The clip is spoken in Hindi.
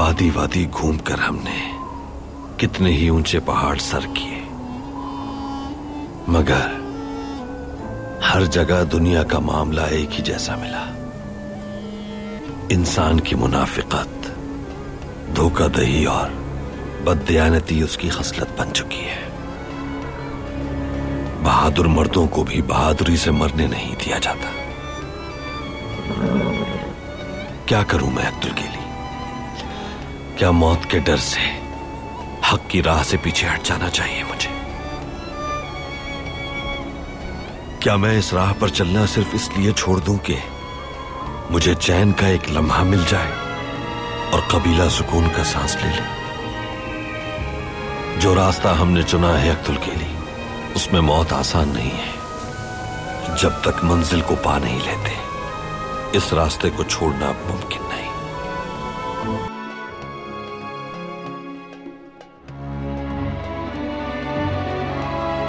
वादी वादी घूमकर हमने कितने ही ऊंचे पहाड़ सर किए, मगर हर जगह दुनिया का मामला एक ही जैसा मिला। इंसान की मुनाफिकत, धोखाधड़ी और बददियानती उसकी खसलत बन चुकी है। बहादुर मर्दों को भी बहादुरी से मरने नहीं दिया जाता। क्या करूं मैं अब्दुल केली? क्या मौत के डर से हक की राह से पीछे हट जाना चाहिए मुझे? क्या मैं इस राह पर चलना सिर्फ इसलिए छोड़ दूं कि मुझे चैन का एक लम्हा मिल जाए और कबीला सुकून का सांस ले ले? जो रास्ता हमने चुना है अब्दुल केली, उसमें मौत आसान नहीं है। जब तक मंजिल को पा नहीं लेते, इस रास्ते को छोड़ना मुमकिन नहीं।